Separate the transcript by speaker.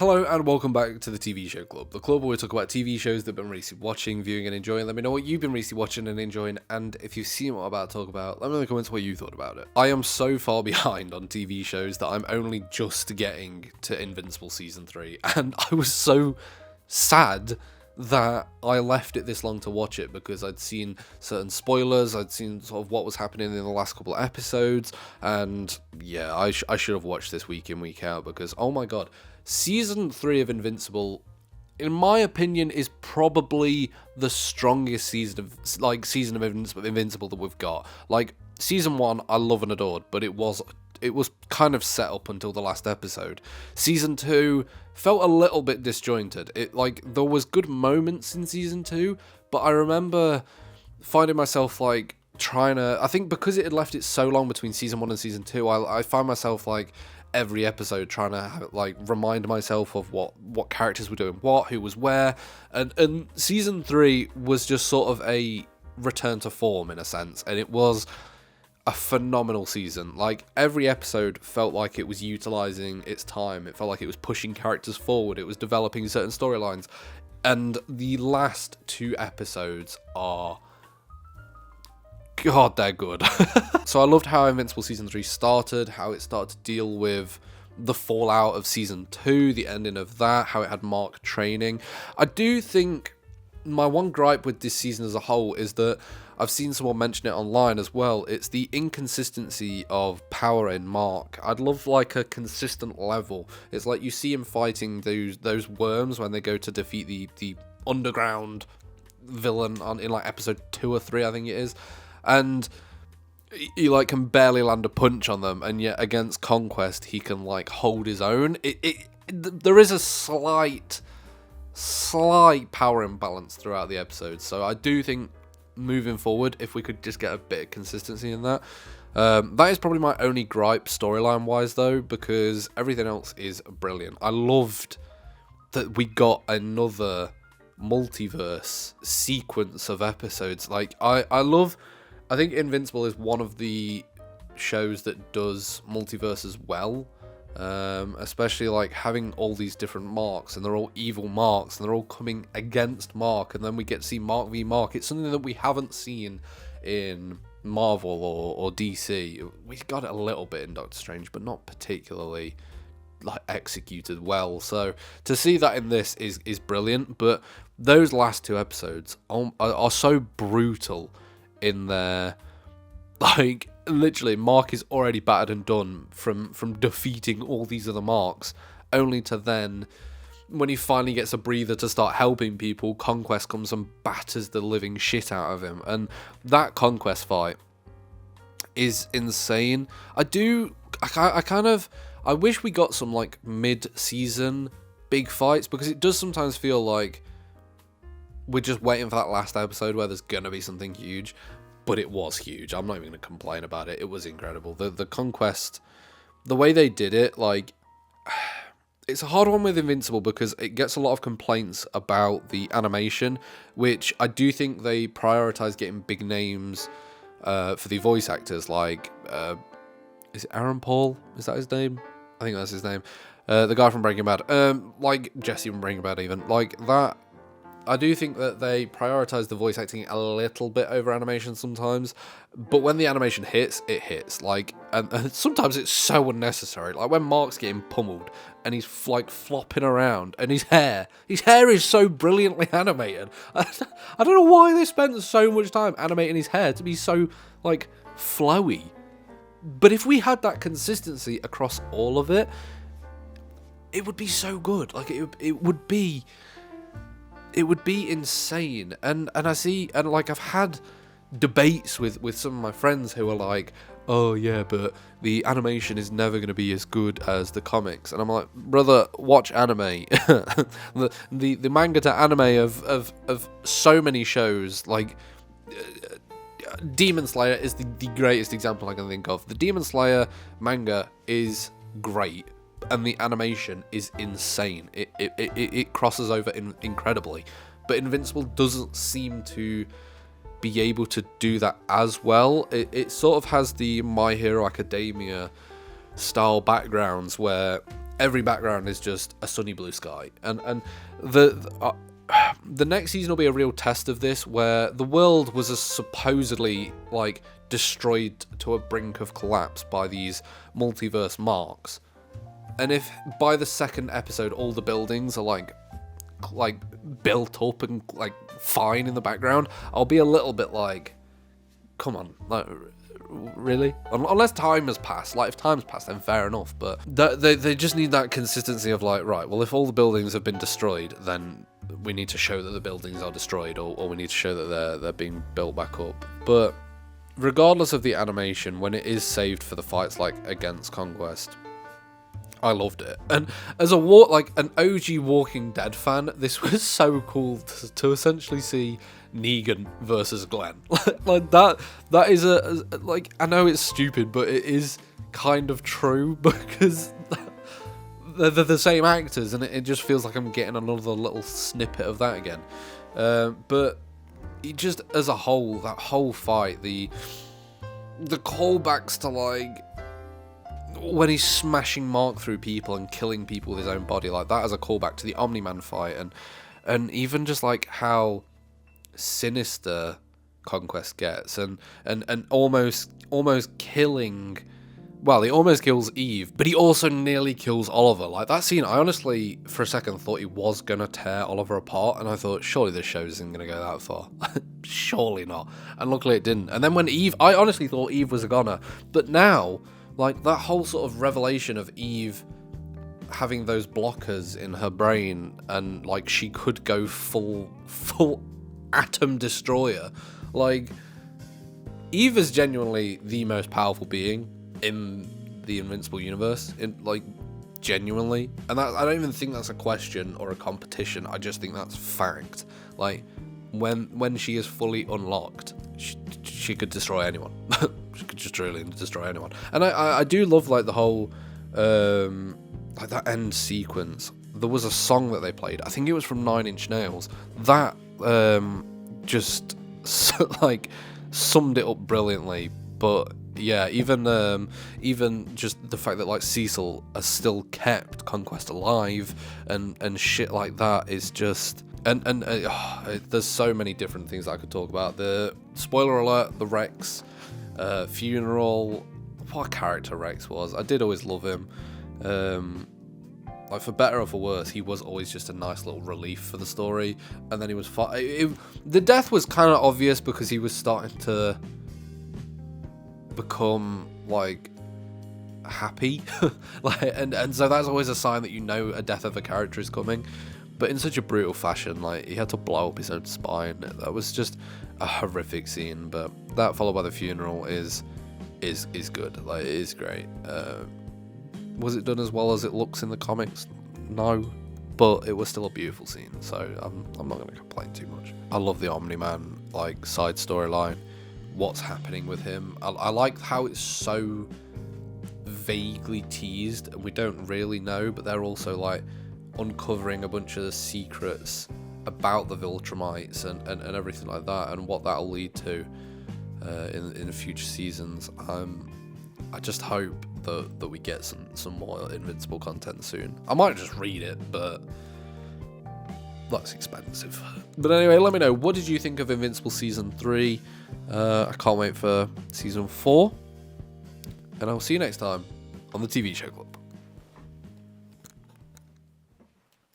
Speaker 1: Hello and welcome back to the TV Show Club, the club where we talk about TV shows that I've been recently watching, viewing and enjoying. Let me know what you've been recently watching and enjoying, and if you've seen what I'm about to talk about, let me know in the comments what you thought about it. I am so far behind on TV shows that I'm only just getting to Invincible Season 3, and I was so sad that I left it this long to watch it because I'd seen certain spoilers, I'd seen sort of what was happening in the last couple of episodes, and yeah, I should have watched this week in, week out, because oh my god, Season 3 of Invincible, in my opinion, is probably the strongest season of Invincible that we've got. Like, Season 1, I love and adored, but it was kind of set up until the last episode. Season 2 felt a little bit disjointed. There was good moments in Season 2, but I remember finding myself, trying to... I think because it had left it so long between Season 1 and Season 2, I find myself, every episode trying to remind myself of what characters were doing who was where, and Season 3 was just sort of a return to form in a sense, and it was a phenomenal season. Every episode felt like it was utilizing its time. It felt like it was pushing characters forward. It was developing certain storylines, and the last two episodes are... God, they're good. So I loved how Invincible Season 3 started, how it started to deal with the fallout of Season 2, the ending of that, how it had Mark training. I do think my one gripe with this season as a whole is that I've seen someone mention it online as well. It's the inconsistency of power in Mark. I'd love a consistent level. It's like you see him fighting those worms when they go to defeat the underground villain in episode 2 or 3, I think it is. And he can barely land a punch on them, and yet against Conquest he can hold his own. There is a slight power imbalance throughout the episode, so I do think moving forward, if we could just get a bit of consistency in that. That is probably my only gripe storyline wise though, because everything else is brilliant. I loved that we got another multiverse sequence of episodes. I think Invincible is one of the shows that does multiverses well, especially having all these different Marks, and they're all evil Marks, and they're all coming against Mark, and then we get to see Mark v Mark. It's something that we haven't seen in Marvel or DC. We got it a little bit in Doctor Strange, but not particularly executed well. So to see that in this is brilliant, but those last two episodes are so brutal in there. Literally, Mark is already battered and done from defeating all these other Marks, only to then, when he finally gets a breather to start helping people, Conquest comes and batters the living shit out of him. And that Conquest fight is insane. I wish we got some mid-season big fights, because it does sometimes feel like we're just waiting for that last episode where there's gonna be something huge. But it was huge. I'm not even going to complain about it. It was incredible. The Conquest, the way they did it, it's a hard one with Invincible because it gets a lot of complaints about the animation, which I do think they prioritize getting big names for the voice actors. Is it Aaron Paul? Is that his name? I think that's his name. The guy from Breaking Bad. Jesse from Breaking Bad even. That. I do think that they prioritize the voice acting a little bit over animation sometimes, but when the animation hits, it hits. And sometimes it's so unnecessary. When Mark's getting pummeled and he's flopping around, and his hair is so brilliantly animated. I don't know why they spent so much time animating his hair to be so flowy. But if we had that consistency across all of it, it would be so good. It would be insane, and I see, and I've had debates with some of my friends who are oh yeah, but the animation is never going to be as good as the comics, and I'm like, brother, watch anime. the manga to anime of so many shows, Demon Slayer is the greatest example I can think of. The Demon Slayer manga is great, and the animation is insane. It crosses over incredibly, but Invincible doesn't seem to be able to do that as well. It sort of has the My Hero Academia style backgrounds where every background is just a sunny blue sky. And the next season will be a real test of this, where the world was supposedly like destroyed to a brink of collapse by these multiverse marks. And if by the second episode all the buildings are like built up and like fine in the background, I'll be a little bit like, come on, like, really? Unless time has passed. Like, if time's passed, then fair enough. But they just need that consistency of like, right, well, if all the buildings have been destroyed, then we need to show that the buildings are destroyed, or we need to show that they're being built back up. But regardless of the animation, when it is saved for the fights like against Conquest, I loved it. And as an OG Walking Dead fan, this was so cool to essentially see Negan versus Glenn. Like that is like, I know it's stupid, but it is kind of true, because they're the same actors, and it just feels like I'm getting another little snippet of that again. But it just, as a whole, that whole fight, the callbacks to like when he's smashing Mark through people and killing people with his own body, like that as a callback to the Omni-Man fight, and even just like how sinister Conquest gets, and almost killing. Well, he almost kills Eve, but he also nearly kills Oliver. Like, that scene, I honestly, for a second, thought he was going to tear Oliver apart, and I thought, surely this show isn't going to go that far. Surely not. And luckily it didn't. And then when Eve, I honestly thought Eve was a goner. But now, like, that whole sort of revelation of Eve having those blockers in her brain, and, like, she could go full atom destroyer. Like, Eve is genuinely the most powerful being in the Invincible universe, genuinely, and that, I don't even think that's a question or a competition. I just think that's fact. Like, when she is fully unlocked, she could destroy anyone. She could just really destroy anyone. And I do love like the whole like that end sequence. There was a song that they played, I think it was from 9 Inch Nails, that just like summed it up brilliantly. But yeah, even just the fact that like Cecil has still kept Conquest alive and shit like that is just, and there's so many different things I could talk about. The spoiler alert, the Rex funeral, what a character Rex was. I did always love him. Like, for better or for worse, he was always just a nice little relief for the story. And then he was the death was kind of obvious because he was starting to become like happy. Like, and so that's always a sign that you know a death of a character is coming. But in such a brutal fashion, like, he had to blow up his own spine. That was just a horrific scene. But that followed by the funeral is good. Like, it is great. Was it done as well as it looks in the comics? No, but it was still a beautiful scene, so I'm not going to complain too much. I love the Omni-Man like side storyline. What's happening with him? I like how it's so vaguely teased, and we don't really know, but they're also like uncovering a bunch of the secrets about the Viltrumites and everything like that, and what that'll lead to in future seasons. I just hope that we get some more Invincible content soon. I might just read it, but that's expensive. But anyway, let me know, what did you think of Invincible Season 3? I can't wait for Season 4. And I'll see you next time on the TV Show Club.